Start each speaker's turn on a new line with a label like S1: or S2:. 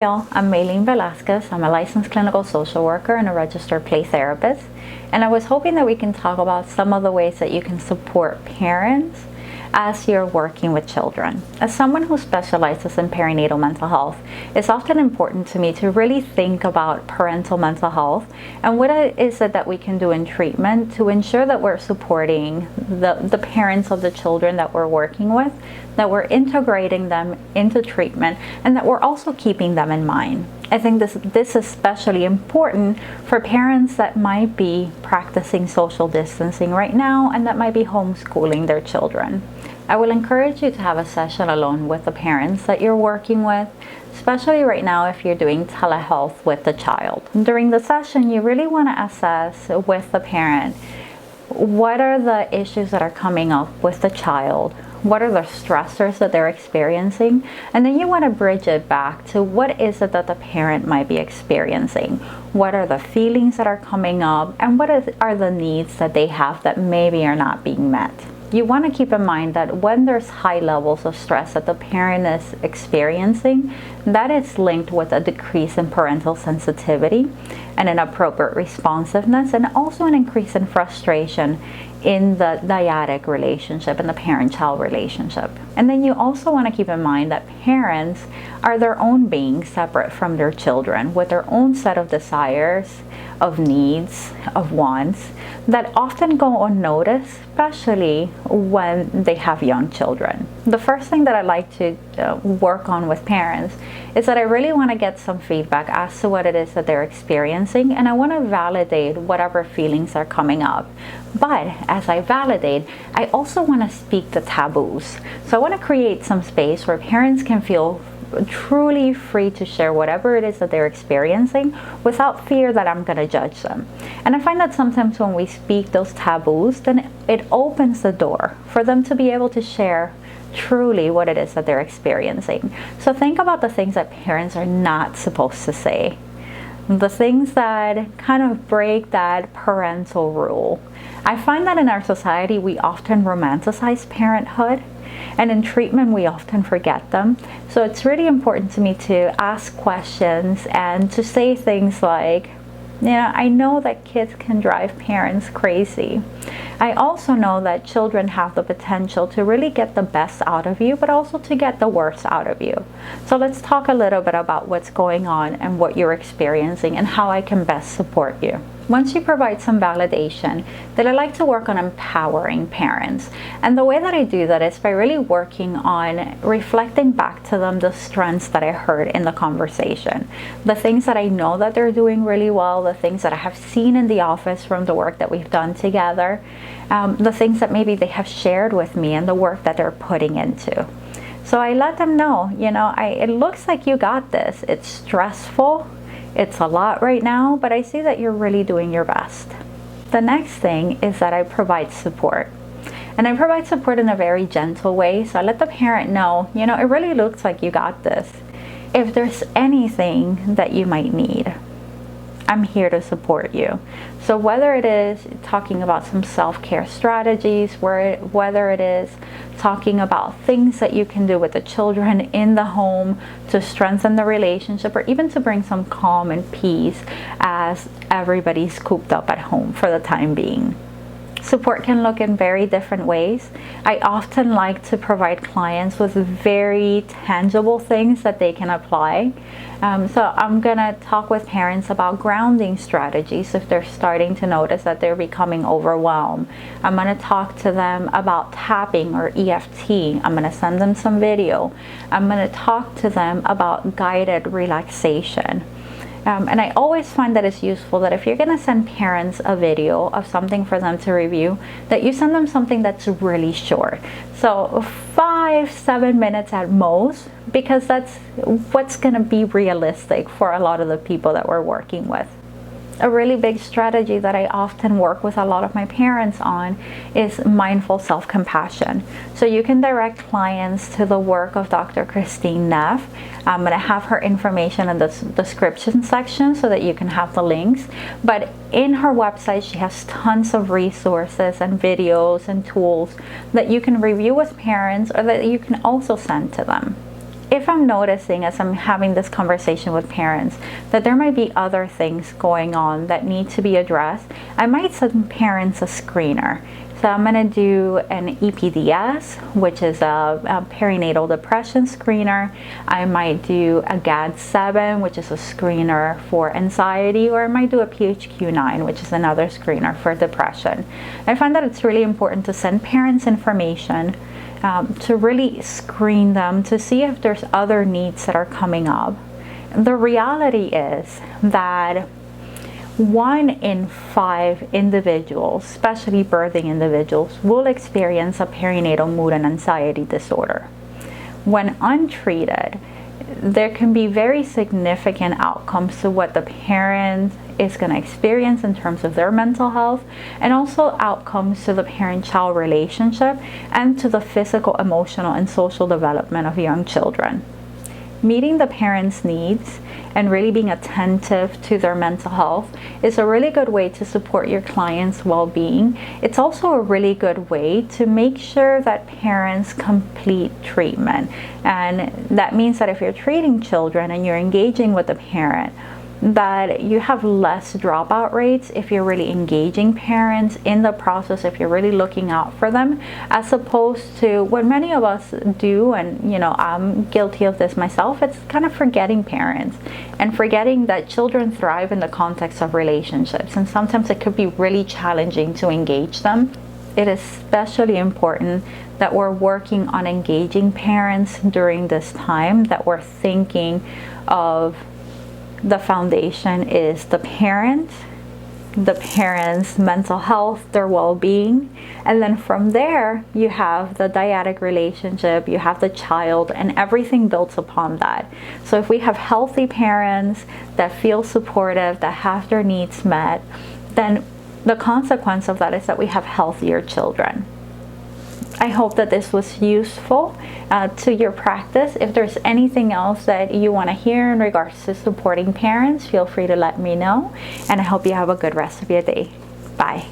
S1: I'm Meyleen Velasquez. I'm a licensed clinical social worker and a registered play therapist. And I was hoping that we can talk about some of the ways that you can support parents as you're working with children. As someone who specializes in perinatal mental health, it's often important to me to really think about parental mental health and what is it that we can do in treatment to ensure that we're supporting the parents of the children that we're working with, that we're integrating them into treatment, and that we're also keeping them in mind. I think this is especially important for parents that might be practicing social distancing right now and that might be homeschooling their children. I will encourage you to have a session alone with the parents that you're working with, especially right now if you're doing telehealth with the child. During the session, you really want to assess with the parent, what are the issues that are coming up with the child? What are the stressors that they're experiencing? And then you want to bridge it back to what is it that the parent might be experiencing? What are the feelings that are coming up? And what are the needs that they have that maybe are not being met? You want to keep in mind that when there's high levels of stress that the parent is experiencing, that is linked with a decrease in parental sensitivity and an appropriate responsiveness, and also an increase in frustration in the dyadic relationship and the parent-child relationship. And then you also want to keep in mind that parents are their own beings separate from their children with their own set of desires, of needs, of wants that often go unnoticed, especially when they have young children. The first thing that I like to work on with parents is that I really want to get some feedback as to what it is that they're experiencing, and I want to validate whatever feelings are coming up. But as I validate, I also want to speak to taboos. So I want to create some space where parents can feel truly free to share whatever it is that they're experiencing without fear that I'm going to judge them. And I find that sometimes when we speak those taboos, then it opens the door for them to be able to share truly what it is that they're experiencing. So think about the things that parents are not supposed to say, the things that kind of break that parental rule. I find that in our society we often romanticize parenthood, and in treatment we often forget them. So it's really important to me to ask questions and to say things like, I know that kids can drive parents crazy. I also know that children have the potential to really get the best out of you, but also to get the worst out of you. So let's talk a little bit about what's going on and what you're experiencing and how I can best support you. Once you provide some validation, then I like to work on empowering parents. And the way that I do that is by really working on reflecting back to them the strengths that I heard in the conversation. The things that I know that they're doing really well, the things that I have seen in the office from the work that we've done together, the things that maybe they have shared with me and the work that they're putting into. So I let them know, it looks like you got this. It's stressful. It's a lot right now, but I see that you're really doing your best. The next thing is that I provide support. And I provide support in a very gentle way. So I let the parent know, it really looks like you got this. If there's anything that you might need, I'm here to support you. So whether it is talking about some self-care strategies, whether it is talking about things that you can do with the children in the home to strengthen the relationship, or even to bring some calm and peace as everybody's cooped up at home for the time being. Support can look in very different ways. I often like to provide clients with very tangible things that they can apply. So I'm going to talk with parents about grounding strategies if they're starting to notice that they're becoming overwhelmed. I'm going to talk to them about tapping or EFT. I'm going to send them some video. I'm going to talk to them about guided relaxation. And I always find that it's useful that if you're going to send parents a video of something for them to review, that you send them something that's really short. So 5-7 minutes at most, because that's what's going to be realistic for a lot of the people that we're working with. A really big strategy that I often work with a lot of my parents on is mindful self-compassion. So you can direct clients to the work of Dr. Kristine Neff. I'm going to have her information in the description section so that you can have the links. But in her website, she has tons of resources and videos and tools that you can review with parents or that you can also send to them. if I'm noticing as I'm having this conversation with parents that there might be other things going on that need to be addressed, I might send parents a screener. So I'm going to do an EPDS, which is a perinatal depression screener. I might do a GAD-7, which is a screener for anxiety, or I might do a PHQ-9, which is another screener for depression. I find that it's really important to send parents information to really screen them to see if there's other needs that are coming up. The reality is that 1 in 5 individuals, especially birthing individuals, will experience a perinatal mood and anxiety disorder. When untreated, there can be very significant outcomes to what the parent is going to experience in terms of their mental health, and also outcomes to the parent-child relationship and to the physical, emotional, and social development of young children. Meeting the parents' needs and really being attentive to their mental health is a really good way to support your client's well-being. It's also a really good way to make sure that parents complete treatment. And that means that if you're treating children and you're engaging with the parent, that you have less dropout rates if you're really engaging parents in the process, if you're really looking out for them, as opposed to what many of us do, and I'm guilty of this myself, it's kind of forgetting parents and forgetting that children thrive in the context of relationships, and sometimes it could be really challenging to engage them. It is especially important that we're working on engaging parents during this time, that we're thinking of the foundation is the parent's mental health, their well-being, and then from there you have the dyadic relationship, you have the child, and everything builds upon that. So if we have healthy parents that feel supportive, that have their needs met, then the consequence of that is that we have healthier children. I hope that this was useful to your practice. If there's anything else that you want to hear in regards to supporting parents, feel free to let me know. And I hope you have a good rest of your day. Bye.